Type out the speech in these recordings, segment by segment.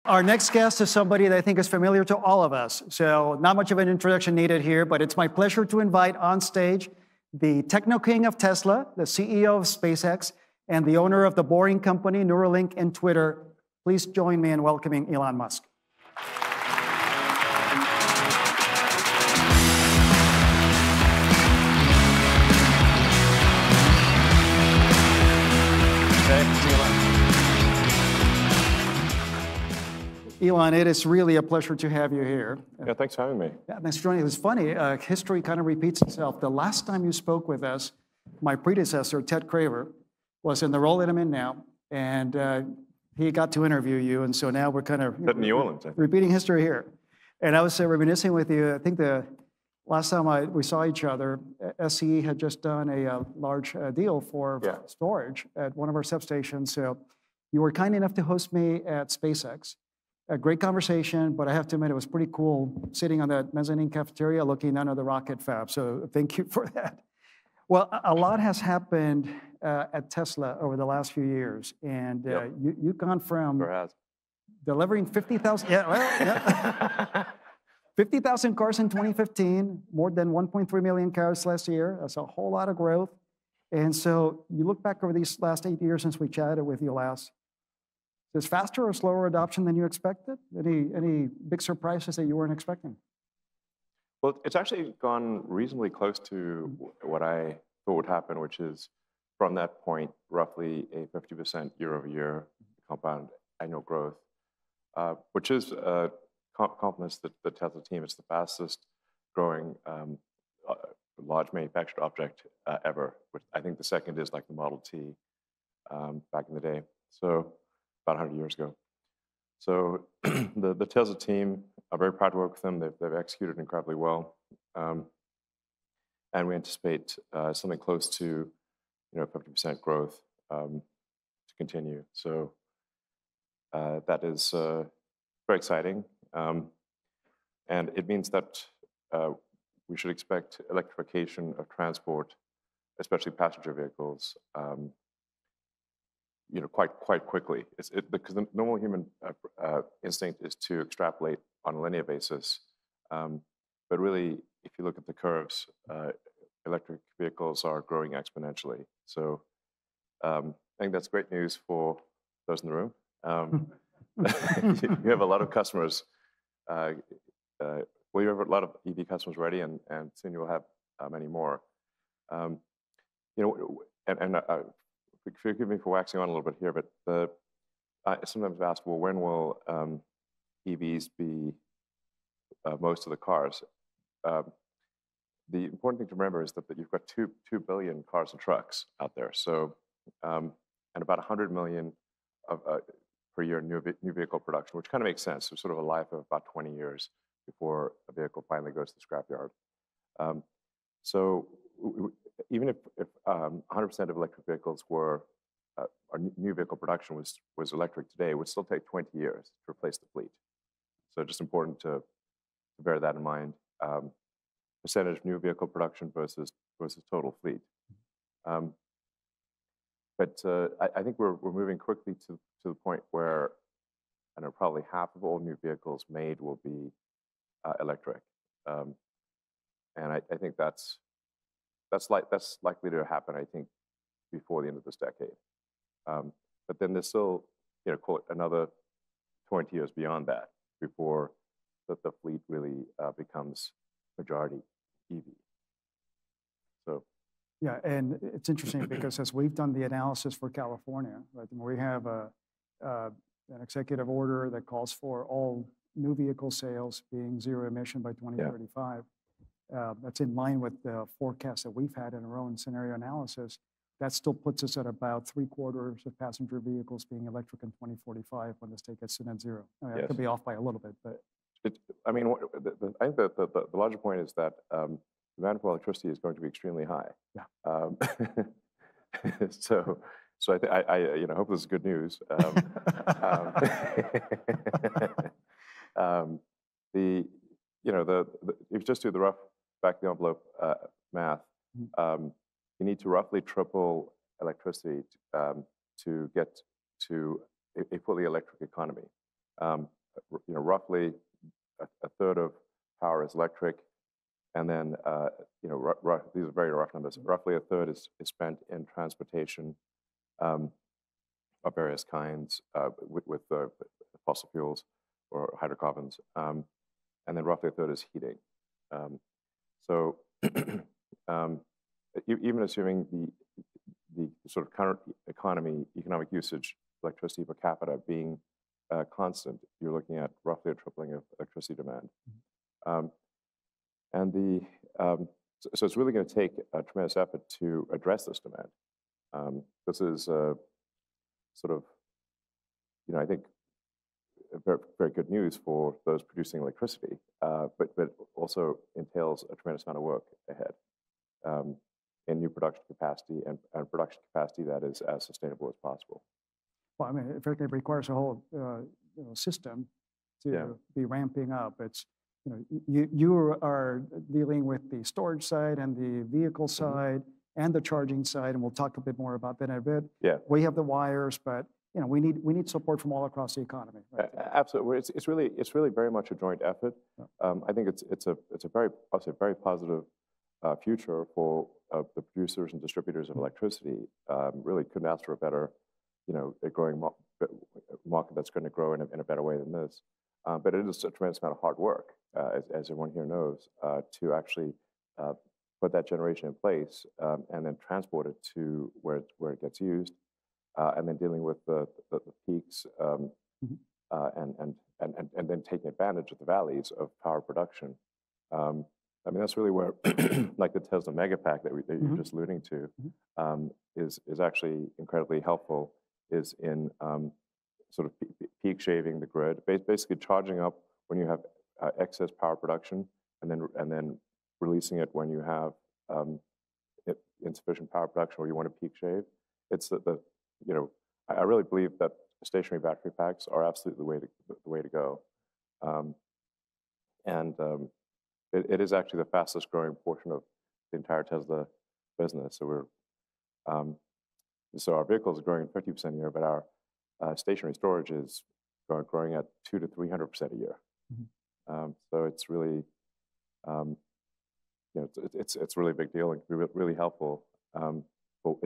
Our next guest is somebody that I think is familiar to all of us, so not much of an introduction needed here, but it's my pleasure to invite on stage the techno king of Tesla, the CEO of SpaceX, and the owner of the Boring Company, Neuralink, and Twitter. Please join me in welcoming Elon Musk. Elon, it is really a pleasure to have you here. Yeah, thanks for having me. Yeah, thanks for joining. It was funny. History kind of repeats itself. The last time you spoke with us, my predecessor, Ted Craver, was in the role that I'm in now, and he got to interview you, and so now we're kind of New Orleans, repeating history here. And I was reminiscing with you. I think the last time we saw each other, SCE had just done a large deal for storage at one of our substations. So you were kind enough to host me at SpaceX. A great conversation, but I have to admit it was pretty cool sitting on that mezzanine cafeteria looking down at the rocket fab. So thank you for that. Well, a lot has happened at Tesla over the last few years, and you've gone from delivering 50,000, 50,000 cars in 2015, more than 1.3 million cars last year. That's a whole lot of growth. And so you look back over these last 8 years since we chatted with you last. Is faster or slower adoption than you expected? Any big surprises that you weren't expecting? Well, it's actually gone reasonably close to what I thought would happen, which is from that point, roughly a 50% year-over-year compound annual growth, which is compliments the Tesla team. It's the fastest growing large manufactured object ever. Which I think the second is like the Model T back in the day. So about 100 years ago. So the Tesla team, I'm very proud to work with them. They've executed incredibly well. And we anticipate something close to 50% growth to continue. So that is very exciting. And it means that we should expect electrification of transport, especially passenger vehicles, quite quickly. Because the normal human instinct is to extrapolate on a linear basis. But really, if you look at the curves, electric vehicles are growing exponentially. So I think that's great news for those in the room. You have a lot of customers. You have a lot of EV customers already, and soon you'll have many more. Forgive me for waxing on a little bit here, but I sometimes ask, well, when will EVs be most of the cars? The important thing to remember is that you've got 2 billion cars and trucks out there. So, and about 100 million per year new vehicle production, which kind of makes sense. There's sort of a life of about 20 years before a vehicle finally goes to the scrapyard. So even if 100% of electric vehicles were, our new vehicle production was electric today, it would still take 20 years to replace the fleet. So just important to bear that in mind. Percentage of new vehicle production versus total fleet. But I think we're moving quickly to the point where probably half of all new vehicles made will be electric. And I think that's likely to happen, I think, before the end of this decade. But then there's still, call it another 20 years beyond that before the fleet really becomes majority EV. So. Yeah, and it's interesting because as we've done the analysis for California, right, we have an executive order that calls for all new vehicle sales being zero emission by 2035. That's in line with the forecast that we've had in our own scenario analysis. That still puts us at about 3/4 of passenger vehicles being electric in 2045 when the state gets to net zero. I mean, I could be off by a little bit, but. I think that the larger point is that demand for electricity is going to be extremely high. Yeah. So I hope this is good news. If you just do the rough back of the envelope math, you need to roughly triple electricity to get to a fully electric economy. roughly a third of power is electric, and then these are very rough numbers. Roughly a third is spent in transportation of various kinds with fossil fuels or hydrocarbons, and then roughly a third is heating. So even assuming the sort of current economic usage, electricity per capita being constant, you're looking at roughly a tripling of electricity demand. So it's really going to take a tremendous effort to address this demand. This is sort of, I think, very, very good news for those producing electricity, but also entails a tremendous amount of work ahead in new production capacity and production capacity that is as sustainable as possible. Well, I mean, it requires a whole system to be ramping up. It's you are dealing with the storage side and the vehicle side and the charging side, and we'll talk a bit more about that in a bit. Yeah, we have the wires, but we need support from all across the economy. Right? Absolutely, it's really very much a joint effort. I think it's a very positive future for the producers and distributors of electricity. Really couldn't ask for a better, a growing market that's going to grow in a better way than this. But it is a tremendous amount of hard work, as everyone here knows, to actually put that generation in place and then transport it to where it gets used, and then dealing with the peaks and then taking advantage of the valleys of power production. I mean, that's really where, like the Tesla Megapack that you're just alluding to, is actually incredibly helpful. Is in sort of peak shaving the grid, basically charging up when you have excess power production, and then releasing it when you have insufficient power production or you want to peak shave. It's I really believe that stationary battery packs are absolutely the way to go, it is actually the fastest growing portion of the entire Tesla business. So so our vehicles are growing 50% a year, but our stationary storage is growing at 200 to 300% a year. So it's really, it's really a big deal and can be really helpful. But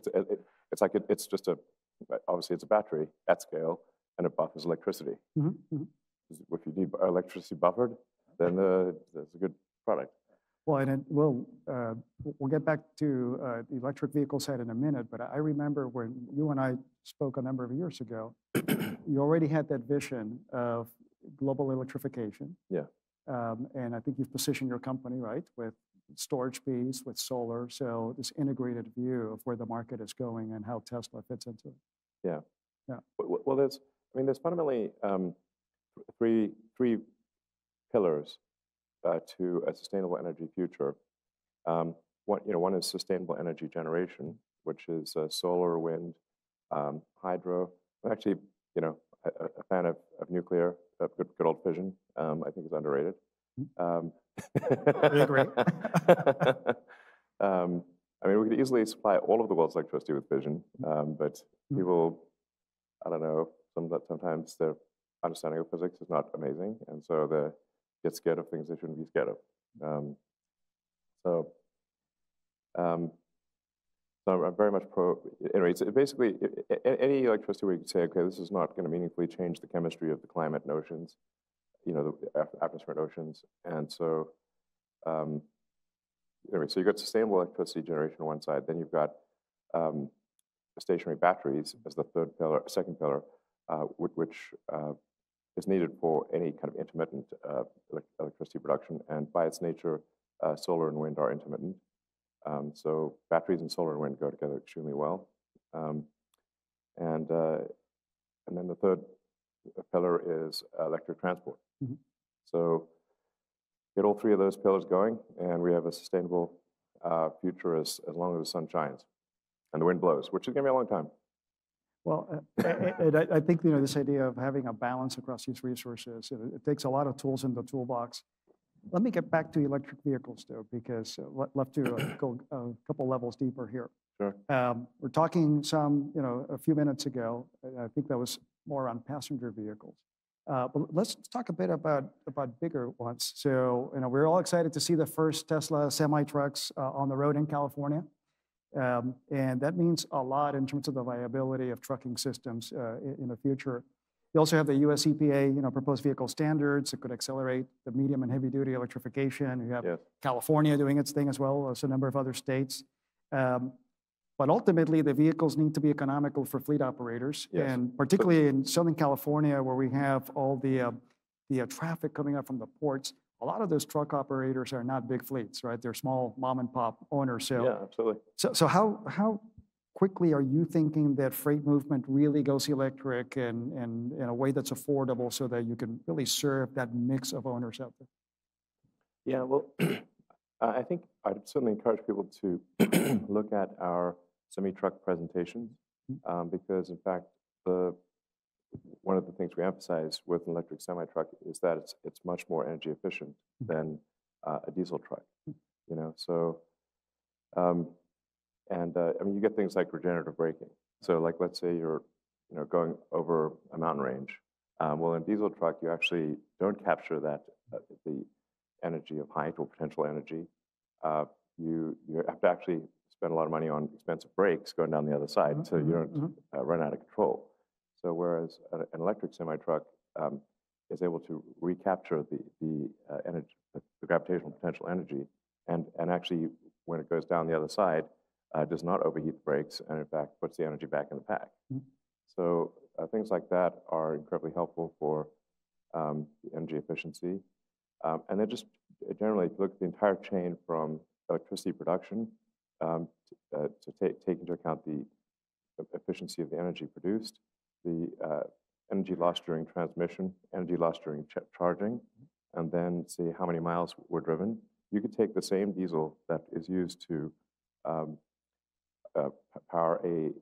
it's just obviously it's a battery at scale, and it buffers electricity. If you need electricity buffered, then that's a good product. Well, and we'll get back to the electric vehicle side in a minute, but I remember when you and I spoke a number of years ago, you already had that vision of global electrification. Yeah. And I think you've positioned your company, right, with storage piece, with solar, so this integrated view of where the market is going and how Tesla fits into it. Yeah. Yeah. Well, there's fundamentally three pillars to a sustainable energy future. One is sustainable energy generation, which is solar, wind, hydro. I'm actually, a fan of nuclear, good old fission. I think it's underrated. I agree. I mean, we could easily supply all of the world's electricity with fission, but people, I don't know, sometimes their understanding of physics is not amazing, and so they get scared of things they shouldn't be scared of. So I'm very much pro. Anyway, it's basically any electricity where you can say, okay, this is not going to meaningfully change the chemistry of the climate and oceans, the atmospheric oceans, and so anyway, so you've got sustainable electricity generation on one side, then you've got stationary batteries as the second pillar, which is needed for any kind of intermittent electricity production, and by its nature, solar and wind are intermittent. So batteries and solar and wind go together extremely well. And then the third pillar is electric transport. So get all three of those pillars going, and we have a sustainable future as long as the sun shines and the wind blows, which is going to be a long time. Well, I think this idea of having a balance across these resources, it takes a lot of tools in the toolbox. Let me get back to electric vehicles, though, because I'd love to go a couple levels deeper here. Sure. We're talking a few minutes ago, I think that was more on passenger vehicles. But let's talk a bit about bigger ones. So, we're all excited to see the first Tesla semi-trucks on the road in California. And that means a lot in terms of the viability of trucking systems in the future. You also have the US EPA, proposed vehicle standards that could accelerate the medium and heavy duty electrification. You have California doing its thing as well as a number of other states. But ultimately, the vehicles need to be economical for fleet operators, and particularly in Southern California, where we have all the traffic coming up from the ports. A lot of those truck operators are not big fleets, right? They're small mom and pop owners. So, yeah, absolutely. So how quickly are you thinking that freight movement really goes electric and in a way that's affordable, so that you can really serve that mix of owners out there? Yeah, well, I think I'd certainly encourage people to look at our semi-truck presentations, because in fact, one of the things we emphasize with an electric semi-truck is that it's much more energy efficient than a diesel truck. So I mean, you get things like regenerative braking. So like, let's say you're going over a mountain range. Well, in a diesel truck, you actually don't capture that the energy of height or potential energy. You have to actually spend a lot of money on expensive brakes going down the other side, so you don't run out of control. So whereas an electric semi-truck is able to recapture the energy, the gravitational potential energy, and actually, when it goes down the other side, does not overheat the brakes, and in fact puts the energy back in the pack. So things like that are incredibly helpful for the energy efficiency. And then just generally, if you look at the entire chain from electricity production to take into account the efficiency of the energy produced, the energy lost during transmission, energy lost during charging, and then see how many miles were driven. You could take the same diesel that is used to power a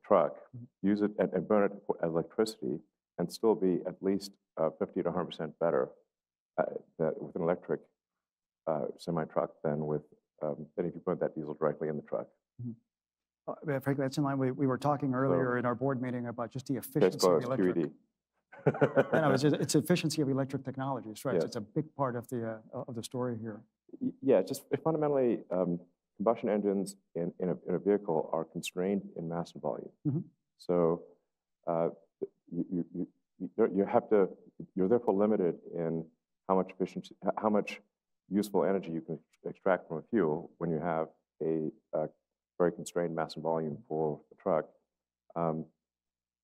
truck, use it and burn it as electricity, and still be at least 50 to 100% better with an electric semi-truck than if you burn that diesel directly in the truck. Frankly, that's in line. We were talking earlier in our board meeting about just the efficiency of electric. QED. It's efficiency of electric technologies, right? Yes. So it's a big part of the story here. Yeah, just fundamentally, combustion engines in a vehicle are constrained in mass and volume. So you're therefore limited in how much useful energy you can extract from a fuel when you have a very constrained mass and volume for the truck.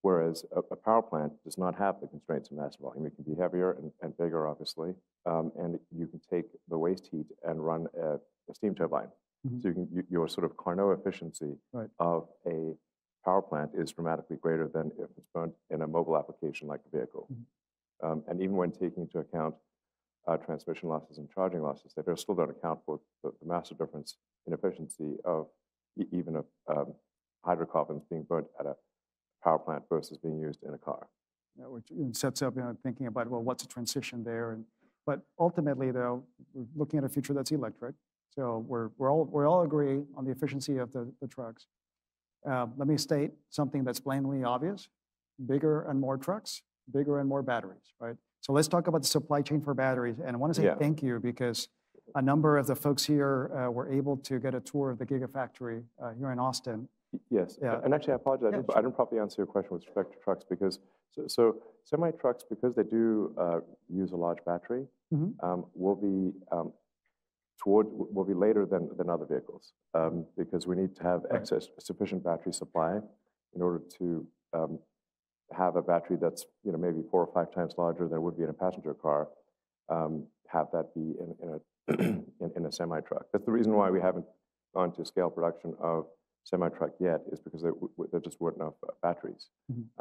Whereas a power plant does not have the constraints of mass and volume. It can be heavier and bigger, obviously, and you can take the waste heat and run a steam turbine. So your sort of Carnot efficiency of a power plant is dramatically greater than if it's burned in a mobile application like a vehicle. And even when taking into account transmission losses and charging losses, they still don't account for the massive difference in efficiency of even hydrocarbons being burnt at a power plant versus being used in a car. Yeah, which sets up thinking about, well, what's a transition there? But ultimately, though, we're looking at a future that's electric. So we all agree on the efficiency of the trucks. Let me state something that's plainly obvious: bigger and more trucks, bigger and more batteries, right? So let's talk about the supply chain for batteries. And I want to say thank you, because a number of the folks here were able to get a tour of the Gigafactory here in Austin. Yes, and actually I apologize, I didn't properly answer your question with respect to trucks, because so semi-trucks, because they do use a large battery, will be later than other vehicles, because we need to have sufficient battery supply in order to have a battery that's maybe 4 or 5 times larger than it would be in a passenger car, have that be in a semi-truck. That's the reason why we haven't gone to scale production of semi-truck yet, is because there just weren't enough batteries.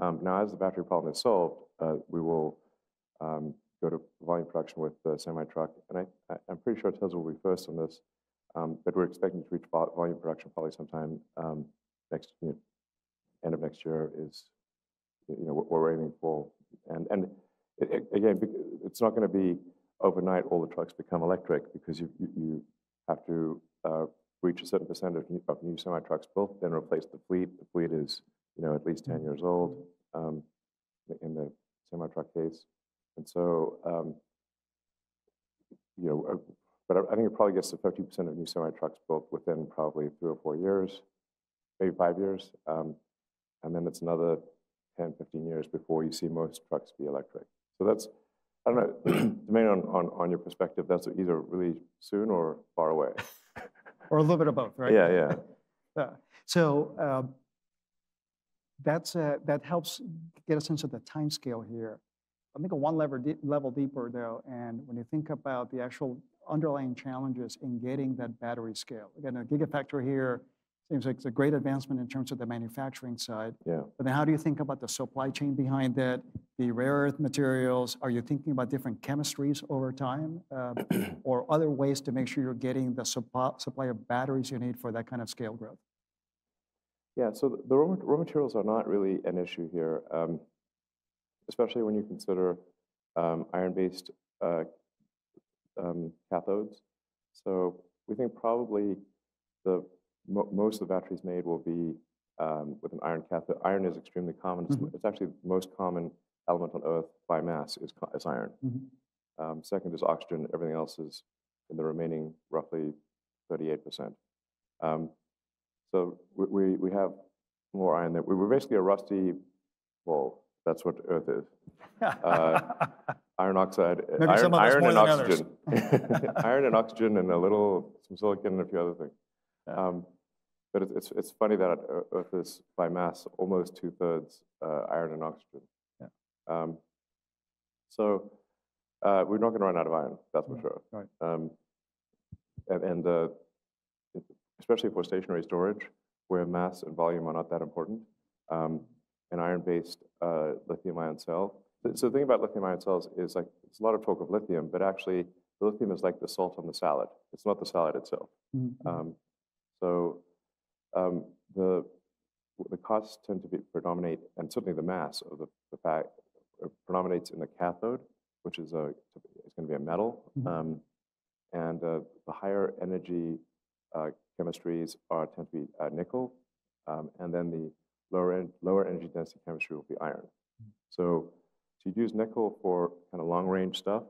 Now, as the battery problem is solved, we will go to volume production with the semi-truck, and I'm pretty sure Tesla will be first on this, but we're expecting to reach volume production probably sometime end of next year is what we're aiming for. And again, it's not going to be overnight all the trucks become electric, because you have to reach a certain percentage of new semi-trucks built, then replace the fleet. The fleet is at least 10 years old in semi-truck case. And so, but I think it probably gets to 50% of new semi-trucks built within probably 3 or 4 years, maybe 5 years. And then it's another 10, 15 years before you see most trucks be electric. So that's, I don't know, depending on your perspective, that's either really soon or far away. Or a little bit of both, right? Yeah. So that helps get a sense of the time scale here. I think one level deeper though, and when you think about the actual underlying challenges in getting that battery scale. Again, a gigafactory here seems like it's a great advancement in terms of the manufacturing side. Yeah. But then how do you think about the supply chain behind that, the rare earth materials? Are you thinking about different chemistries over time or other ways to make sure you're getting the supply of batteries you need for that kind of scale growth? Yeah, so the raw materials are not really an issue here, especially when you consider iron-based cathodes. So we think probably most of the batteries made will be with an iron cathode. Iron is extremely common. It's actually the most common element on Earth by mass is iron. Second is oxygen. Everything else is in the remaining roughly 38%. So we have more iron there. We're basically a rusty, well, that's what Earth is. Iron oxide, iron and oxygen. Iron and oxygen and some silicon and a few other things. But it's funny that Earth is by mass almost 2/3 iron and oxygen. So we're not going to run out of iron, that's for sure. Right. And especially for stationary storage, where mass and volume are not that important, an iron-based lithium-ion cell. So the thing about lithium-ion cells is like it's a lot of talk of lithium, but actually the lithium is like the salt on the salad. It's not the salad itself. So the costs tend to predominate, and certainly the mass of the fact predominates in the cathode, which is it's going to be a metal, and the higher energy chemistries tend to be nickel, and then the lower energy density chemistry will be iron. So you'd use nickel for kind of long range stuff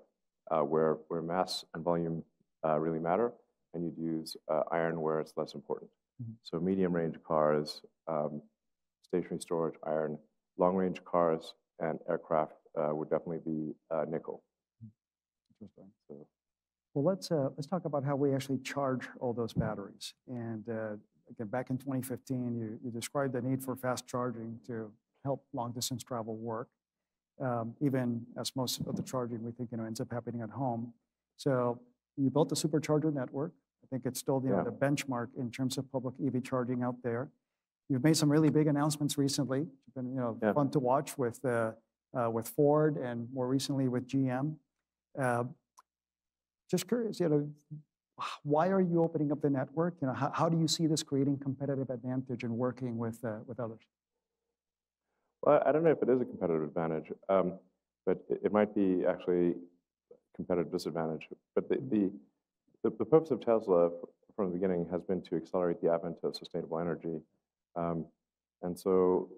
where mass and volume really matter, and you'd use iron where it's less important. So medium range cars, stationary storage, iron, long range cars and aircraft would definitely be nickel. Interesting. So, well, let's talk about how we actually charge all those batteries. And again, back in 2015, you described the need for fast charging to help long distance travel work, even as most of the charging we think ends up happening at home. So you built a supercharger network. I think it's still the benchmark in terms of public EV charging out there. You've made some really big announcements recently. It's been fun to watch with Ford and more recently with GM. Just curious, why are you opening up the network? How do you see this creating competitive advantage and working with others? Well, I don't know if it is a competitive advantage, but it might be actually competitive disadvantage. But the purpose of Tesla from the beginning has been to accelerate the advent of sustainable energy. And so,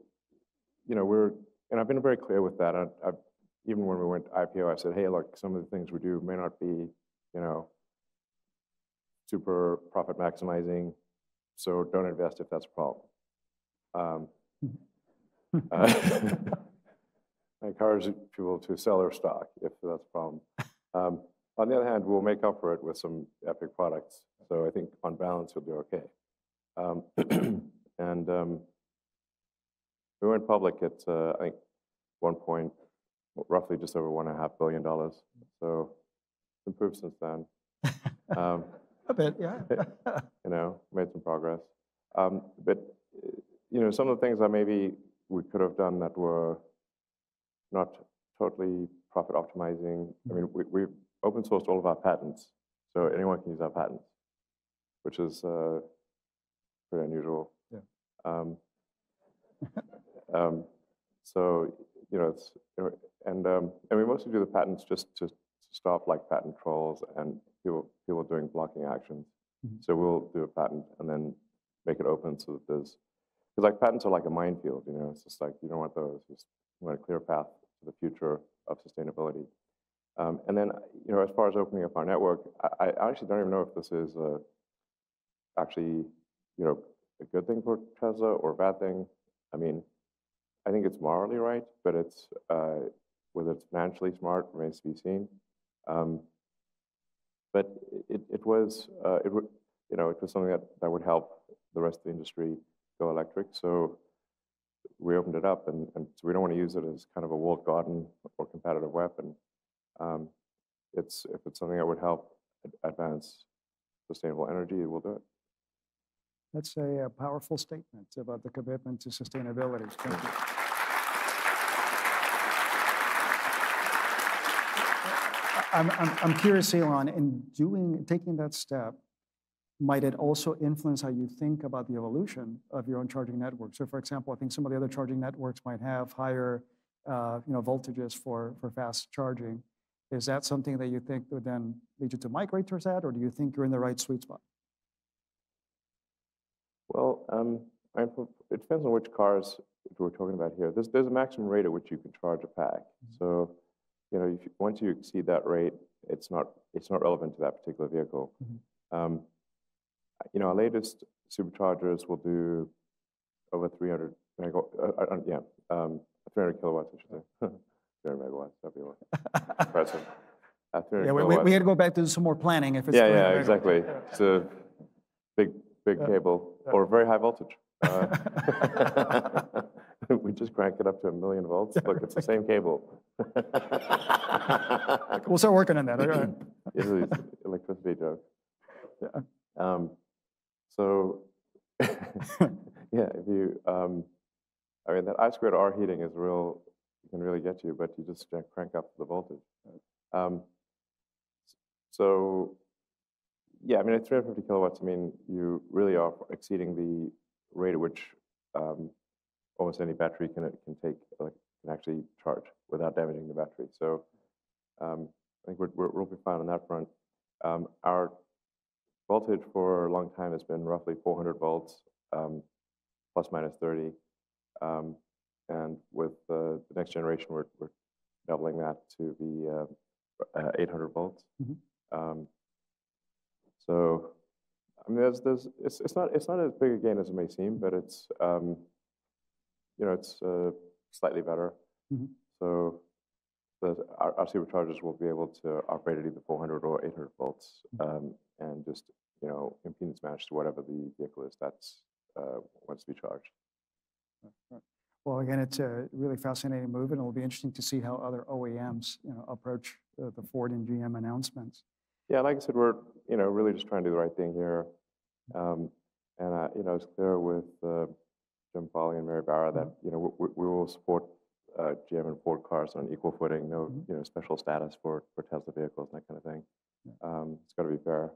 and I've been very clear with that. Even when we went to IPO, I said, hey, look, some of the things we do may not be, super profit maximizing, so don't invest if that's a problem. I encourage people to sell their stock if that's a problem. On the other hand, we'll make up for it with some epic products. So I think on balance, we'll do okay. And we went public at, I think, one point, roughly just over $1.5 billion. So it's improved since then. A bit, yeah. Made some progress. But, some of the things that maybe we could have done that were not totally profit optimizing. I mean, we've open sourced all of our patents, so anyone can use our patents, which is pretty unusual. Yeah. So, it's, and we mostly do the patents just to stop like patent trolls and people doing blocking actions. So we'll do a patent and then make it open so that because like patents are like a minefield, it's just like you don't want those, just you want a clear path to the future of sustainability. And then, as far as opening up our network, I actually don't even know if this is actually, a good thing for Tesla or a bad thing. I mean, I think it's morally right, but it's whether it's financially smart remains to be seen. But it was something that would help the rest of the industry go electric. So we opened it up, and so we don't want to use it as kind of a walled garden or competitive weapon. If it's something that would help advance sustainable energy, we'll do it. That's a powerful statement about the commitment to sustainability. Thank you. I'm curious, Elon, in taking that step, might it also influence how you think about the evolution of your own charging network? So, for example, I think some of the other charging networks might have higher, voltages for fast charging. Is that something that you think would then lead you to migrate towards that, or do you think you're in the right sweet spot? Well, it depends on which cars we're talking about here. There's a maximum rate at which you can charge a pack. So, once you exceed that rate, it's not relevant to that particular vehicle. Our latest superchargers will do over 300 300 kilowatts, I should say. 300 megawatts, that'd be impressive. 300 we had to go back to some more planning if it's exactly. It's a big cable or very high voltage. We just crank it up to 1 million volts. Look, it's the same cable. We'll start working on that. It's an electricity joke. So, if you, that I squared R heating is can really get you, but you just crank up the voltage. So, at 350 kilowatts, you really are exceeding the rate at which almost any battery can actually charge without damaging the battery. So, I think we'll be fine on that front. Our voltage for a long time has been roughly 400 volts, plus minus 30. And with the next generation, we're doubling that to be 800 volts. So, it's not as big a gain as it may seem, but it's it's slightly better. So, our superchargers will be able to operate at either 400 or 800 volts, and just impedance match to whatever the vehicle is that's wants to be charged. Well, again, it's a really fascinating move, and it'll be interesting to see how other OEMs, approach the Ford and GM announcements. Yeah, like I said, we're really just trying to do the right thing here, and it's clear with Jim Foley and Mary Barra that we will support GM and Ford cars on equal footing. No, special status for Tesla vehicles and that kind of thing. It's got to be fair.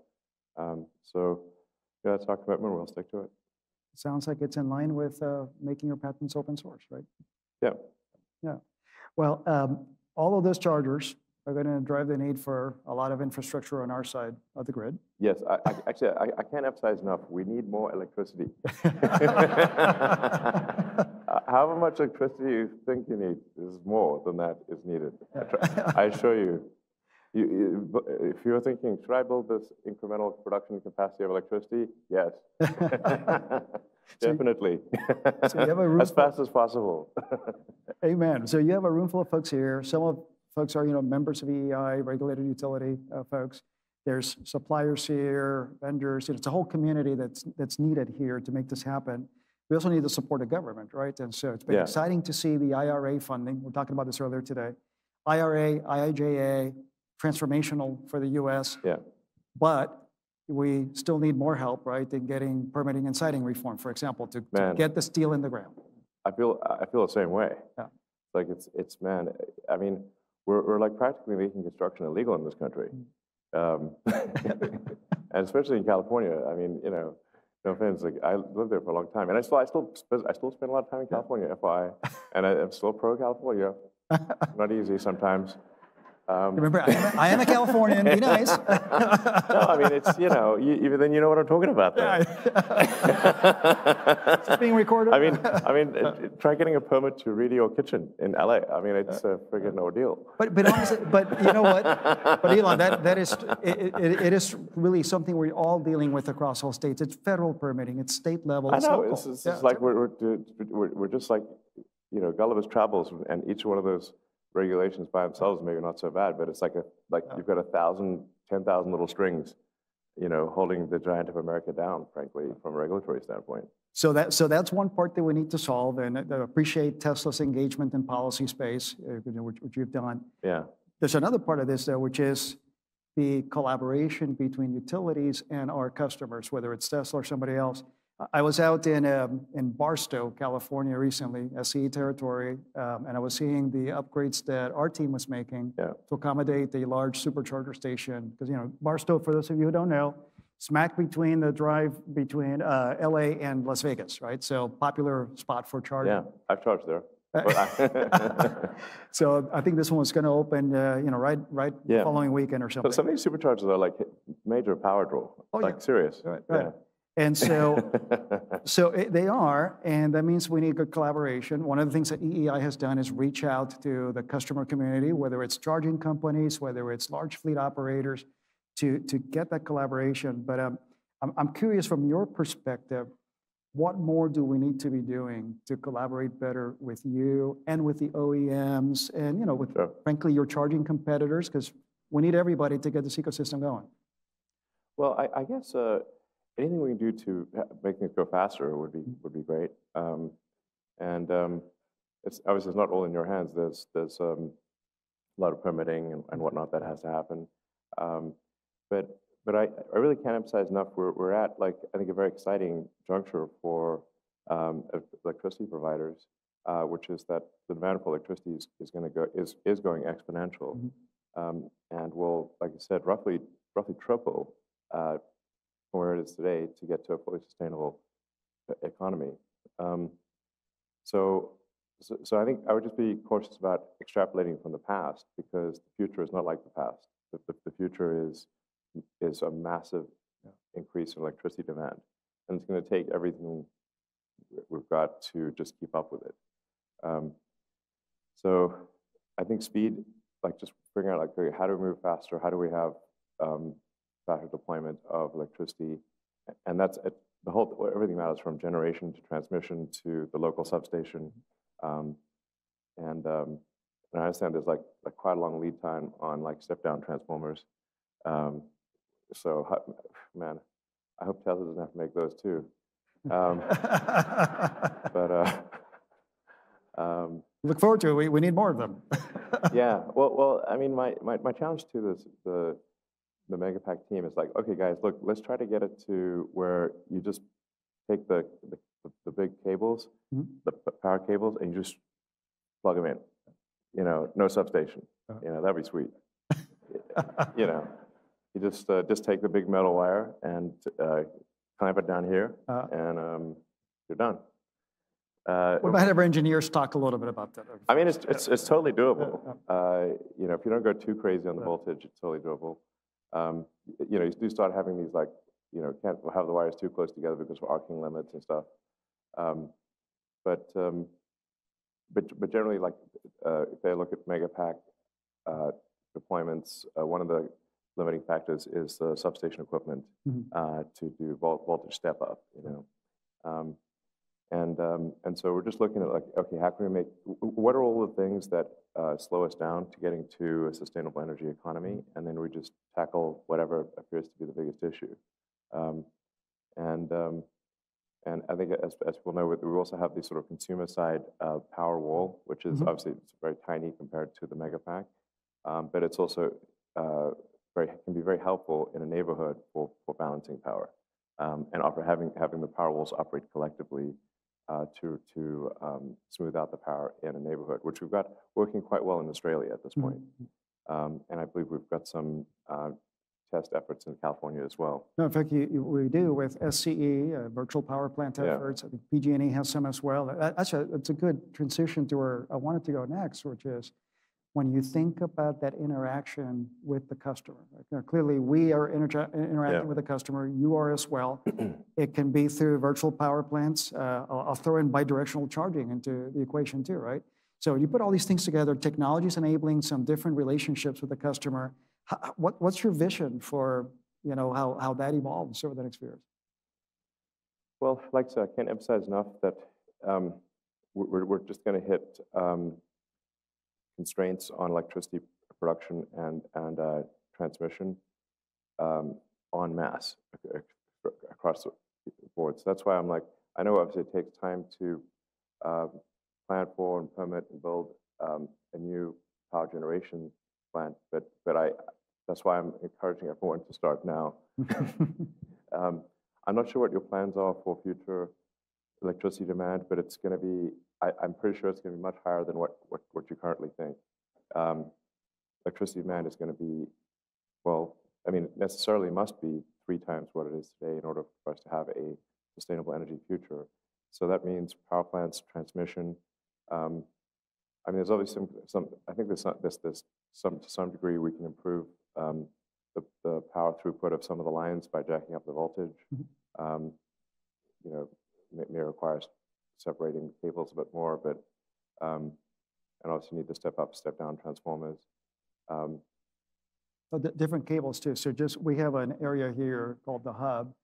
So that's our commitment. We'll stick to it. Sounds like it's in line with making your patents open source, right? Yeah. Well, all of those chargers are going to drive the need for a lot of infrastructure on our side of the grid. Yes, I can't emphasize enough. We need more electricity. However much electricity you think you need is more than that is needed. I assure you. If you're thinking, should I build this incremental production capacity of electricity? Yes. Definitely. So you have a room as fast as possible. Amen. So you have a room full of folks here. Some of folks are, members of EEI, regulated utility folks. There's suppliers here, vendors. It's a whole community that's needed here to make this happen. We also need the support of government, right? And so it's been exciting to see the IRA funding. We're talking about this earlier today. IRA, IIJA, transformational for the U.S. Yeah. But we still need more help, right, in getting permitting and siting reform, for example, to get the steel in the ground. I feel the same way. Yeah. Like it's we're like practically making construction illegal in this country, and especially in California. No offense, like I lived there for a long time, and I still spend a lot of time in California, FYI, and I'm still pro California. Not easy sometimes. Remember, I am a Californian. Be nice. No, I mean, it's, even then you know what I'm talking about there. It's being recorded. I mean, try getting a permit to redo your kitchen in LA. I mean, it's a friggin' ordeal. But honestly, but you know what? But Elon, it is really something we're all dealing with across all states. It's federal permitting. It's state level. I know. It's like we're just like, Gulliver's Travels, and each one of those regulations by themselves maybe not so bad, but it's like you've got 1,000, 10,000 little strings, holding the giant of America down, frankly, from a regulatory standpoint. So that's one part that we need to solve, and I appreciate Tesla's engagement in policy space, which you've done. Yeah. There's another part of this, though, which is the collaboration between utilities and our customers, whether it's Tesla or somebody else. I was out in Barstow, California recently, SCE territory, and I was seeing the upgrades that our team was making to accommodate the large supercharger station. Because, Barstow, for those of you who don't know, smack between the drive between LA and Las Vegas, right? So popular spot for charging. Yeah, I've charged there. So I think this one was going to open, right the following weekend or something. So some of these superchargers are like major power draw, serious. Right. Yeah. And so, they are, and that means we need good collaboration. One of the things that EEI has done is reach out to the customer community, whether it's charging companies, whether it's large fleet operators, to get that collaboration. But I'm curious from your perspective, what more do we need to be doing to collaborate better with you and with the OEMs and, with, frankly, your charging competitors? Because we need everybody to get this ecosystem going. Well, I guess anything we can do to make things go faster would be great. It's obviously it's not all in your hands. There's a lot of permitting and whatnot that has to happen. But I really can't emphasize enough. We're at I think a very exciting juncture for electricity providers, which is that the demand for electricity is going exponential, and will, like I said, roughly triple from where it is today to get to a fully sustainable economy. So I think I would just be cautious about extrapolating from the past, because the future is not like the past. The future is a massive increase in electricity demand, and it's going to take everything we've got to just keep up with it. So I think speed, just figuring out okay, how do we move faster? How do we have faster deployment of electricity? And that's everything matters, from generation to transmission to the local substation. And I understand there's quite a long lead time on step-down transformers. So, man, I hope Tesla doesn't have to make those too. Look forward to it. We need more of them. Yeah. Well. I mean, my challenge to the Megapack team is okay, guys, look, let's try to get it to where you just take the big cables, the power cables, and you just plug them in. No substation. That'd be sweet. You just take the big metal wire and clamp it down here, and you're done. We might have our engineers talk a little bit about that. I mean, it's totally doable. If you don't go too crazy on the voltage, it's totally doable. You do start having these can't have the wires too close together because of arcing limits and stuff. But generally, if they look at Megapack deployments, one of the limiting factors is the substation equipment to do voltage step up. And so we're just looking at okay, how can we what are all the things that slow us down to getting to a sustainable energy economy, and then we just tackle whatever appears to be the biggest issue. And I think, as people know, we also have this sort of consumer side power wall, which is obviously it's very tiny compared to the Megapack, but it's also can be very helpful in a neighborhood for balancing power, and having the power walls operate collectively to smooth out the power in a neighborhood, which we've got working quite well in Australia at this point. And I believe we've got some test efforts in California as well. No, in fact, we do with SCE, virtual power plant efforts. I think PG&E has some as well. That's a good transition to where I wanted to go next, which is when you think about that interaction with the customer. Right? Clearly, we are interacting with the customer. You are as well. It can be through virtual power plants. I'll throw in bidirectional charging into the equation too, right? So you put all these things together, technology is enabling some different relationships with the customer. What's your vision for how that evolves over the next few years? Well, like I said, I can't emphasize enough that we're just going to hit constraints on electricity production and transmission en masse across the board. So that's why I'm like, I know obviously it takes time to plan for and permit and build a new power generation plant, but that's why I'm encouraging everyone to start now. I'm not sure what your plans are for future electricity demand, but it's going to be, I'm pretty sure it's going to be much higher than what you currently think. Electricity demand is going to be, well, I mean, it necessarily must be 3 times what it is today in order for us to have a sustainable energy future. So that means power plants, transmission. I mean, there's obviously some I think there's to some degree we can improve the power throughput of some of the lines by jacking up the voltage. May require separating cables a bit more, but and obviously you need the step up, step down transformers. Different cables too. So we have an area here called the Hub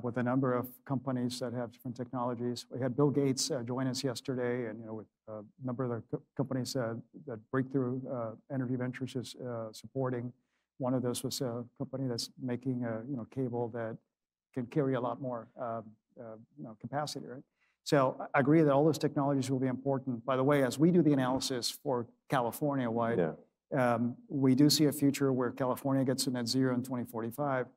with a number of companies that have different technologies. We had Bill Gates join us yesterday, and with a number of the companies that Breakthrough Energy Ventures is supporting. One of those was a company that's making a cable that can carry a lot more capacity, right? So I agree that all those technologies will be important. By the way, as we do the analysis for California-wide, we do see a future where California gets to net zero in 2045.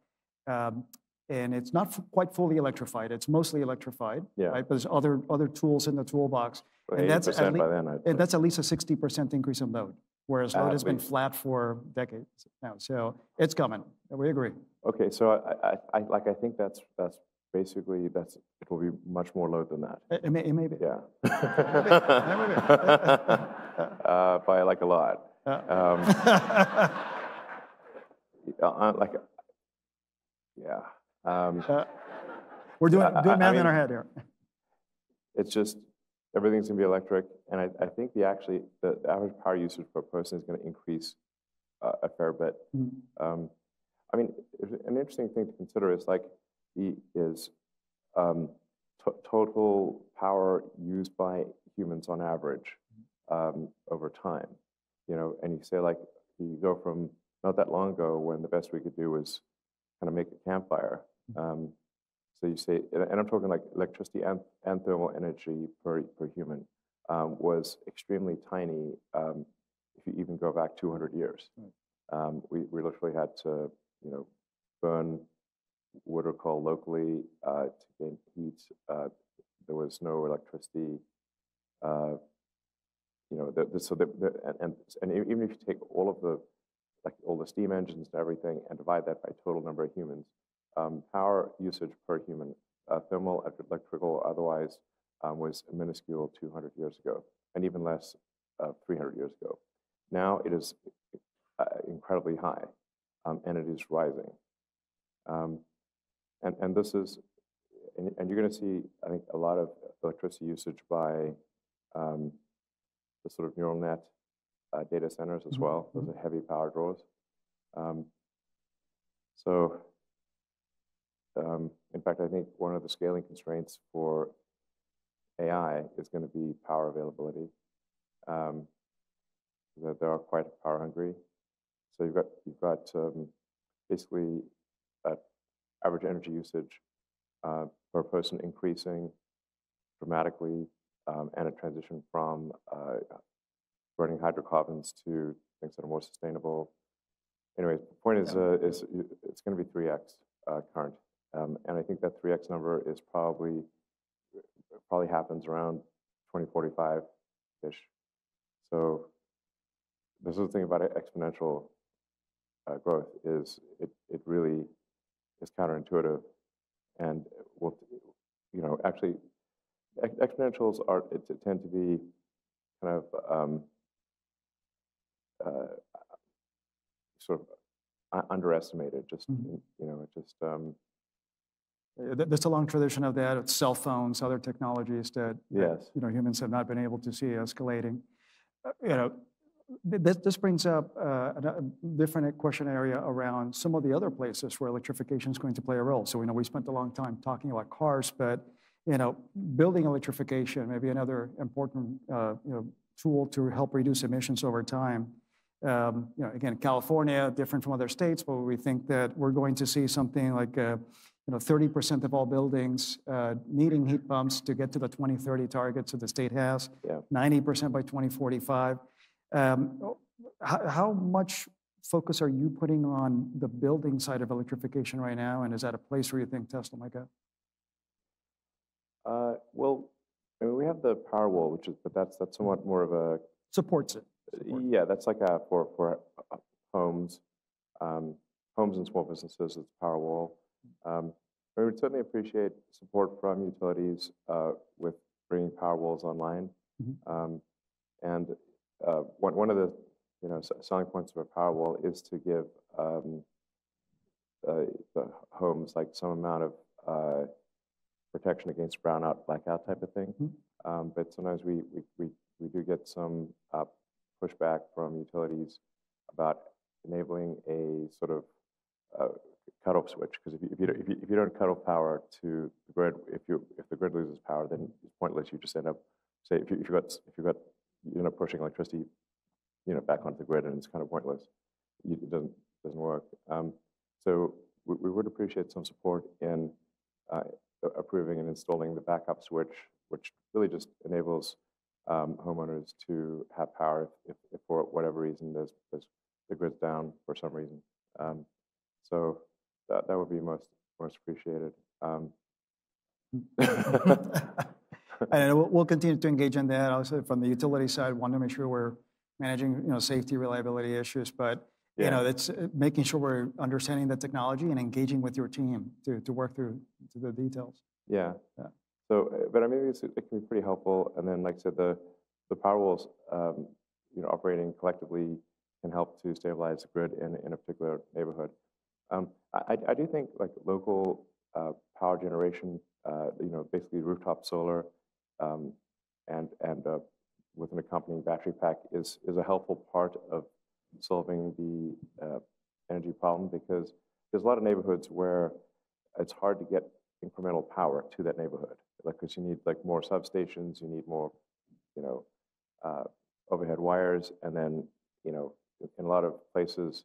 And it's not quite fully electrified. It's mostly electrified, right? But there's other tools in the toolbox. And that's at least a 60% increase in load, whereas load has been flat for decades now. So it's coming. We agree. Okay, so I think that's basically it will be much more load than that. It may be. Yeah. By like a lot. We're doing math in our head here. It's just everything's going to be electric, and I think the average power usage per person is going to increase a fair bit. I mean, an interesting thing to consider is total power used by humans on average over time. And you say you go from not that long ago when the best we could do was kind of make a campfire. So you say, and I'm talking like electricity and thermal energy per human was extremely tiny if you even go back 200 years. We literally had to, burn wood or coal locally to gain heat. There was no electricity. And even if you take all of all the steam engines and everything and divide that by total number of humans, power usage per human, thermal, electrical, or otherwise, was minuscule 200 years ago, and even less 300 years ago. Now it is incredibly high, and it is rising. And this is, and you're going to see, I think, a lot of electricity usage by the sort of neural net data centers as well. Those are heavy power draws. In fact, I think one of the scaling constraints for AI is going to be power availability. That they are quite power hungry. So you've got basically average energy usage per person increasing dramatically, and a transition from burning hydrocarbons to things that are more sustainable. Anyway, the point is it's going to be 3x current, and I think that 3x number is probably happens around 2045-ish. So this is the thing about exponential growth is it really is counterintuitive, and will, actually exponentials tend to be kind of sort of underestimated. Just There's a long tradition of that. It's cell phones, other technologies that humans have not been able to see escalating. This brings up a different question area around some of the other places where electrification is going to play a role. So we spent a long time talking about cars, but building electrification may be another important tool to help reduce emissions over time. Again, California, different from other states, but we think that we're going to see something like 30% of all buildings needing heat pumps to get to the 2030 targets that the state has, 90% by 2045. How much focus are you putting on the building side of electrification right now, and is that a place where you think Tesla might go? Well, I mean, we have the Powerwall, but that's somewhat more of a supports it. Yeah, that's like for homes, homes and small businesses. It's Powerwall. We would certainly appreciate support from utilities with bringing Powerwalls online. And one of the selling points of a Powerwall is to give the homes like some amount of protection against brownout, blackout type of thing. But sometimes we do get some pushback from utilities about enabling a sort of cutoff switch, because if you don't cut off power to the grid, if the grid loses power, then it's pointless. You just end up, say, if you got pushing electricity back onto the grid, and it's kind of pointless. It doesn't work. So we would appreciate some support in approving and installing the backup switch, which really just enables homeowners to have power if for whatever reason the grid's down for some reason. So that would be most appreciated. And we'll continue to engage in that. Also, from the utility side, want to make sure we're managing safety, reliability issues, but it's making sure we're understanding the technology and engaging with your team to work through the details. Yeah. So, but I mean, it can be pretty helpful. And then, like I said, the Powerwalls, operating collectively can help to stabilize the grid in a particular neighborhood. I do think like local power generation, basically rooftop solar, and with an accompanying battery pack is a helpful part of solving the energy problem, because there's a lot of neighborhoods where it's hard to get incremental power to that neighborhood. Like, because you need like more substations, you need more, overhead wires, and then, in a lot of places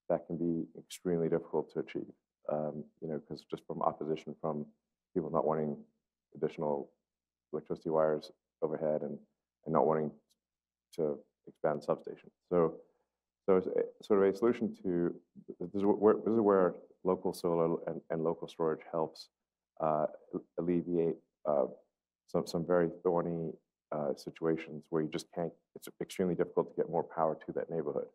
that can be extremely difficult to achieve, because just from opposition from people not wanting additional electricity wires overhead and not wanting to expand substations. So it's sort of a solution to this is where local solar and local storage helps alleviate some very thorny situations where you just can't. It's extremely difficult to get more power to that neighborhood.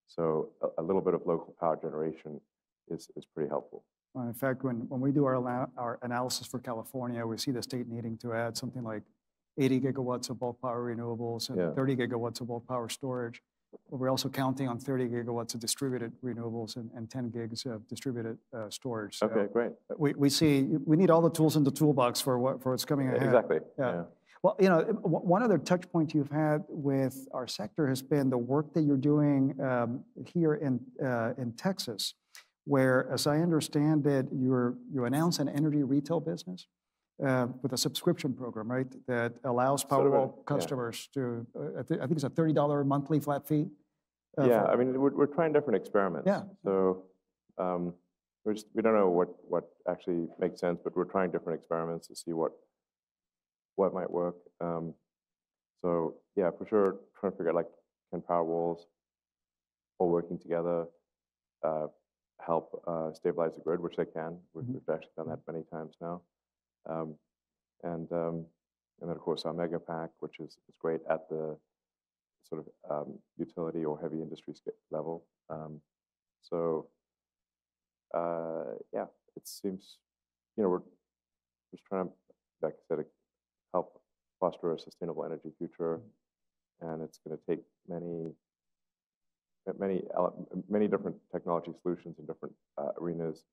So a little bit of local power generation is pretty helpful. Well, in fact, when we do our analysis for California, we see the state needing to add something like 80 gigawatts of bulk power renewables and 30 gigawatts of bulk power storage. But we're also counting on 30 gigawatts of distributed renewables and 10 gigs of distributed storage. So okay, great. We need all the tools in the toolbox for what's coming ahead. Exactly. Yeah. Well, one other touch point you've had with our sector has been the work that you're doing here in Texas, where, as I understand it, you announced an energy retail business with a subscription program, right? That allows Powerwall customers to, I think it's a $30 monthly flat fee. I mean, we're trying different experiments. Yeah. So we don't know what actually makes sense, but we're trying different experiments to see what might work. So yeah, for sure, trying to figure out, like, can Powerwalls all working together help stabilize the grid, which they can. We've actually done that many times now. And then, of course, our mega pack, which is great at the sort of utility or heavy industry level. So yeah, it seems, we're just trying to, like I said, help foster a sustainable energy future. And it's going to take many many different technology solutions in different arenas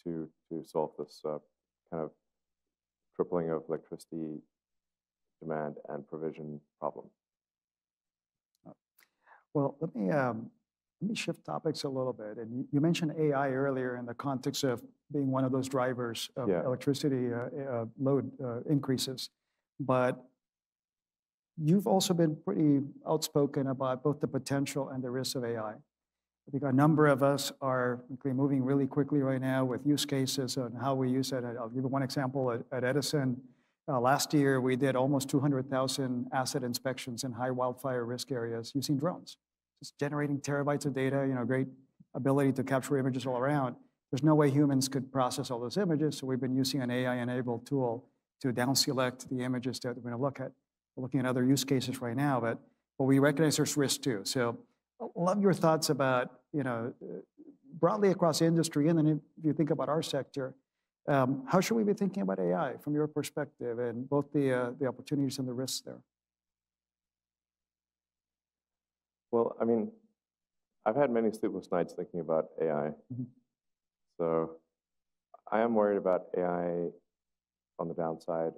to solve this kind of tripling of electricity demand and provision problem. Well, let me shift topics a little bit. And you mentioned AI earlier in the context of being one of those drivers of electricity load increases. But you've also been pretty outspoken about both the potential and the risks of AI. I think a number of us are moving really quickly right now with use cases on how we use it. I'll give you one example. At Edison, last year, we did almost 200,000 asset inspections in high wildfire risk areas using drones. Just generating terabytes of data, great ability to capture images all around. There's no way humans could process all those images, so we've been using an AI-enabled tool to down-select the images that we're going to look at. We're looking at other use cases right now, but we recognize there's risk too. So I'd love your thoughts about, broadly across industry, and then if you think about our sector, how should we be thinking about AI from your perspective and both the opportunities and the risks there? Well, I mean, I've had many sleepless nights thinking about AI. So I am worried about AI on the downside.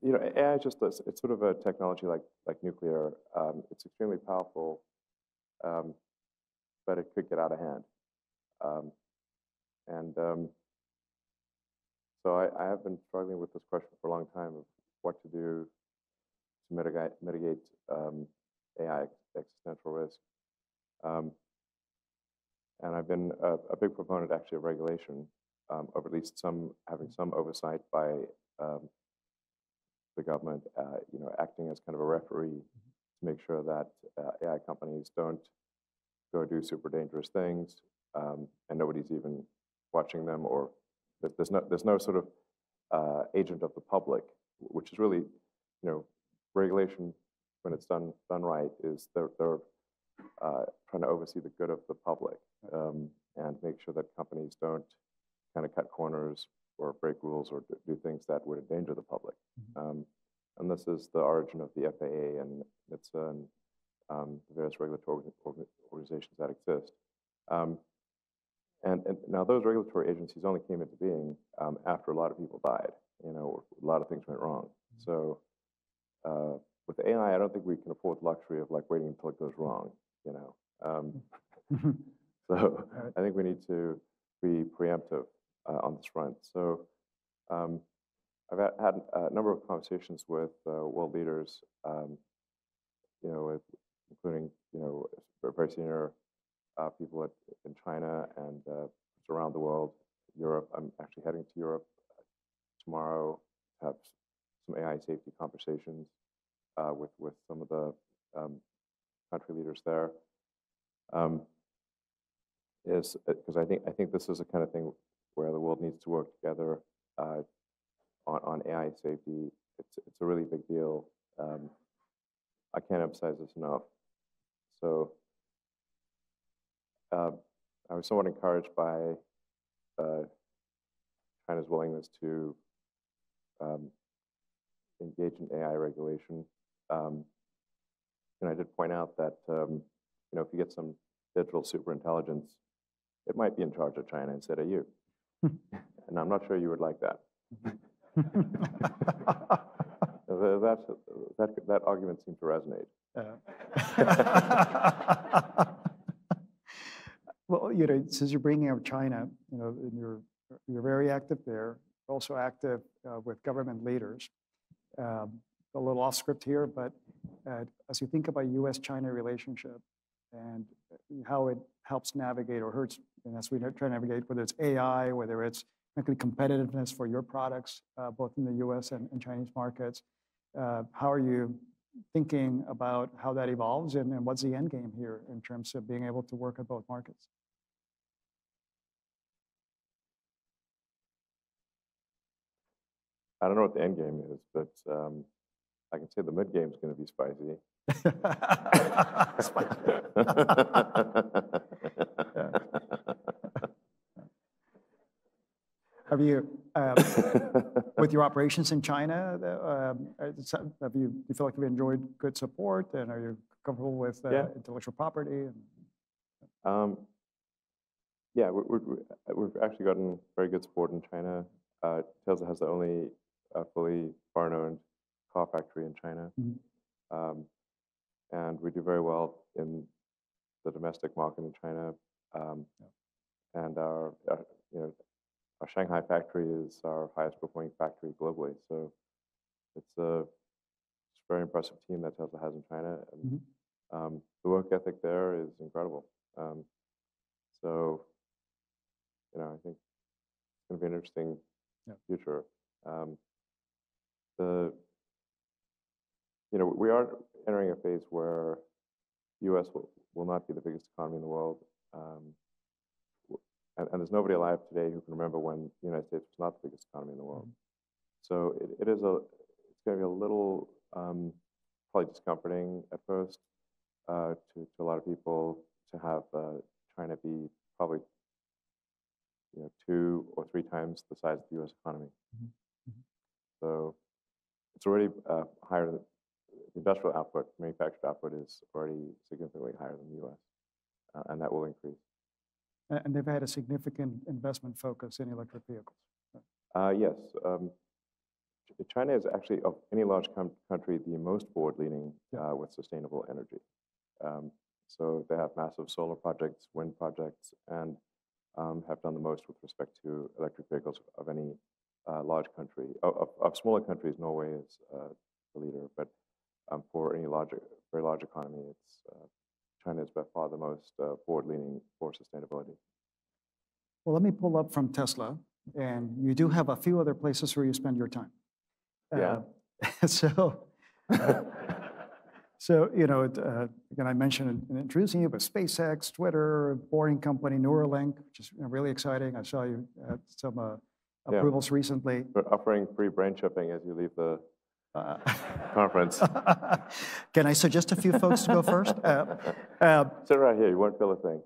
AI is just it's sort of a technology like nuclear. It's extremely powerful, but it could get out of hand. So I have been struggling with this question for a long time of what to do to mitigate AI existential risk. And I've been a big proponent actually of regulation, or at least having some oversight by the government, acting as kind of a referee to make sure that AI companies don't go do super dangerous things, and nobody's even watching them, or there's no sort of agent of the public, which is really, regulation when it's done right is they're trying to oversee the good of the public and make sure that companies don't kind of cut corners or break rules or do things that would endanger the public. And this is the origin of the FAA and NHTSA and the various regulatory organizations that exist. And now those regulatory agencies only came into being after a lot of people died. A lot of things went wrong. So with AI, I don't think we can afford the luxury of waiting until it goes wrong. So I think we need to be preemptive on this front. So I've had a number of conversations with world leaders, including very senior people in China and around the world, Europe. I'm actually heading to Europe tomorrow to have some AI safety conversations with some of the country leaders there. Is because I think this is the kind of thing where the world needs to work together on AI safety. It's a really big deal. I can't emphasize this enough. So I was somewhat encouraged by China's willingness to engage in AI regulation. And I did point out that if you get some digital superintelligence, it might be in charge of China instead of you. And I'm not sure you would like that. That argument seemed to resonate. Well, since you're bringing up China, and you're very active there, also active with government leaders. A little off script here, but as you think about U.S.-China relationship and how it helps navigate or hurts, and as we try to navigate, whether it's AI, whether it's frankly competitiveness for your products, both in the U.S. and Chinese markets, how are you thinking about how that evolves and what's the end game here in terms of being able to work at both markets? I don't know what the end game is, but I can say the mid game is going to be spicy. Have you? with your operations in China, do you feel like you've enjoyed good support, and are you comfortable with intellectual property? Yeah, we've actually gotten very good support in China. Tesla has the only fully foreign-owned car factory in China, and we do very well in the domestic market in China. And our Shanghai factory is our highest performing factory globally. So it's a very impressive team that Tesla has in China, and the work ethic there is incredible. So, I think it's going to be an interesting future. We are entering a phase where the U.S. will not be the biggest economy in the world. And there's nobody alive today who can remember when the United States was not the biggest economy in the world. So it's going to be a little probably discomforting at first to a lot of people to have China be probably 2 or 3 times the size of the U.S. economy. So it's already higher than the industrial output, manufactured output is already significantly higher than the U.S., and that will increase. And they've had a significant investment focus in electric vehicles. Yes. China is actually, of any large country, the most forward-leaning with sustainable energy. So they have massive solar projects, wind projects, and have done the most with respect to electric vehicles of any large country. Of smaller countries, Norway is the leader, but for any very large economy, China is by far the most forward-leaning for sustainability. Well, let me pull up from Tesla, and you do have a few other places where you spend your time. Yeah. Again, I mentioned in introducing you, but SpaceX, Twitter, Boring Company, Neuralink, which is really exciting. I saw you at some approvals recently. We're offering free brain chipping as you leave the conference. Can I suggest a few folks to go first? Sit right here. You won't feel a thing.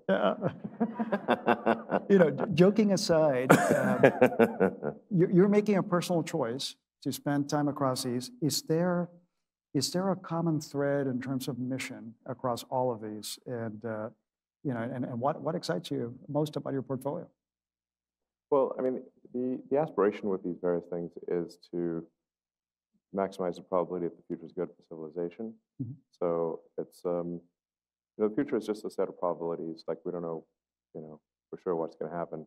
Joking aside, you're making a personal choice to spend time across these. Is there a common thread in terms of mission across all of these? And what excites you most about your portfolio? Well, I mean, the aspiration with these various things is to maximize the probability that the future is good for civilization. So it's the future is just a set of probabilities. Like we don't know, for sure what's going to happen.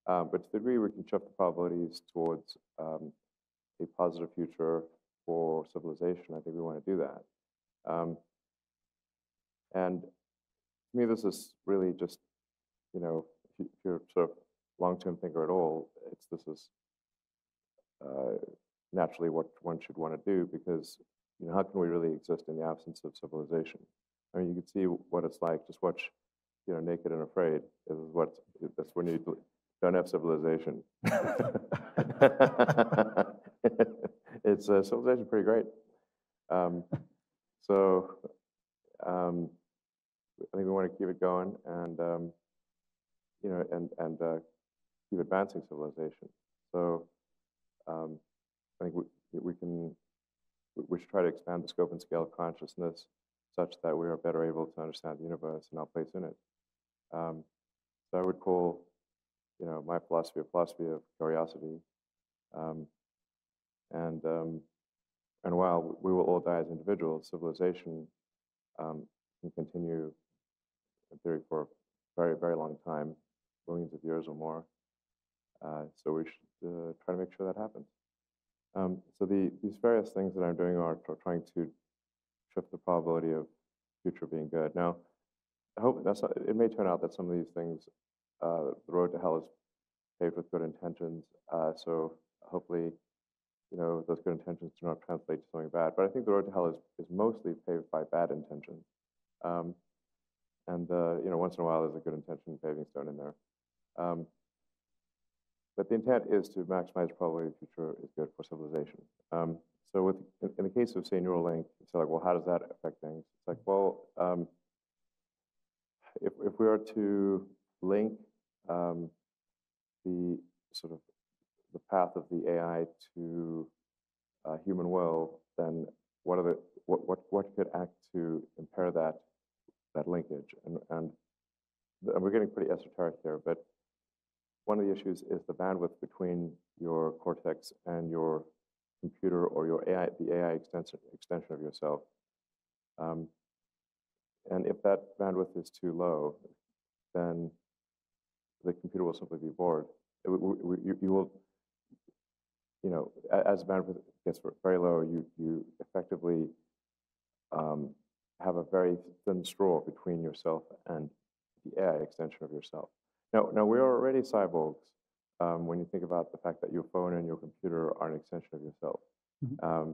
But to the degree we can shift the probabilities towards a positive future for civilization, I think we want to do that. And to me, this is really just, if you're sort of long-term thinker at all, this is naturally what one should want to do, because how can we really exist in the absence of civilization? I mean, you can see what it's like. Just watch, Naked and Afraid. That's when you don't have civilization. It's civilization pretty great. So I think we want to keep it going and keep advancing civilization. So I think we should try to expand the scope and scale of consciousness such that we are better able to understand the universe and our place in it. So I would call, my philosophy a philosophy of curiosity. And while we will all die as individuals, civilization can continue, in theory, for a very, very long time, millions of years or more. So we should try to make sure that happens. So these various things that I'm doing are trying to shift the probability of the future being good. Now, I hope it may turn out that some of these things, the road to hell is paved with good intentions. So hopefully, those good intentions do not translate to something bad. But I think the road to hell is mostly paved by bad intentions. Once in a while, there's a good intention paving stone in there. But the intent is to maximize the probability the future is good for civilization. So in the case of, say, Neuralink, it's like, well, how does that affect things? It's like, well, if we are to link the sort of the path of the AI to human will, then what could act to impair that linkage? And we're getting pretty esoteric here, but one of the issues is the bandwidth between your cortex and your computer or your AI, the AI extension of yourself. And if that bandwidth is too low, then the computer will simply be bored. You will, as bandwidth gets very low, you effectively have a very thin straw between yourself and the AI extension of yourself. Now we're already cyborgs when you think about the fact that your phone and your computer are an extension of yourself. Mm-hmm.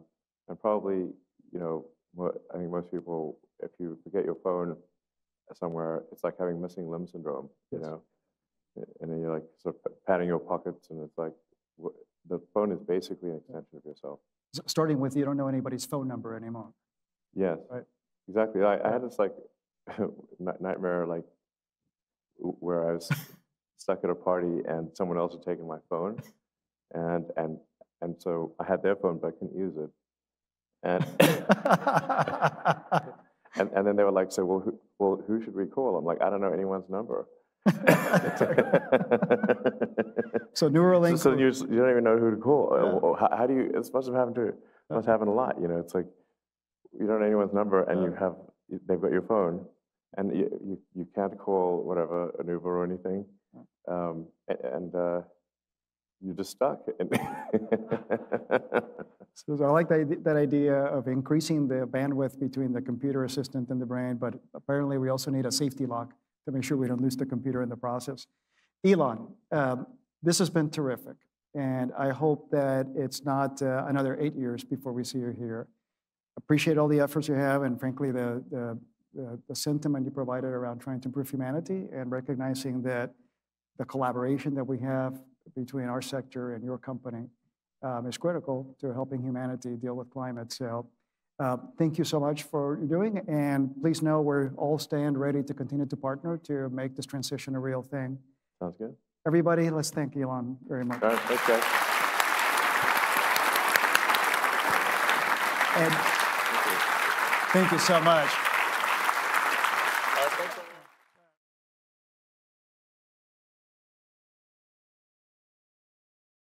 And probably, I think most people, if you forget your phone somewhere, it's like having missing limb syndrome, Yes. And then you're like sort of patting your pockets, and it's like the phone is basically an extension of yourself. Starting with, you don't know anybody's phone number anymore. Yes, right. Exactly. I had this like nightmare, like where I was stuck at a party and someone else had taken my phone, and so I had their phone, but I couldn't use it. And then they were like, "So, who should we call?" I'm like, "I don't know anyone's number." So Neuralink. So you don't even know who to call. Yeah. How do you? It must happen a lot. It's like you don't know anyone's number, and they've got your phone, and you can't call whatever an Uber or anything, and you're just stuck. So I like that idea of increasing the bandwidth between the computer assistant and the brain, but apparently we also need a safety lock to make sure we don't lose the computer in the process. Elon, this has been terrific, and I hope that it's not another 8 years before we see you here. Appreciate all the efforts you have, and frankly, the sentiment you provided around trying to improve humanity and recognizing that the collaboration that we have between our sector and your company is critical to helping humanity deal with climate. So thank you so much for doing, and please know we all stand ready to continue to partner to make this transition a real thing. Sounds good. Everybody, let's thank Elon very much. All right, thanks, guys. And thank you so much.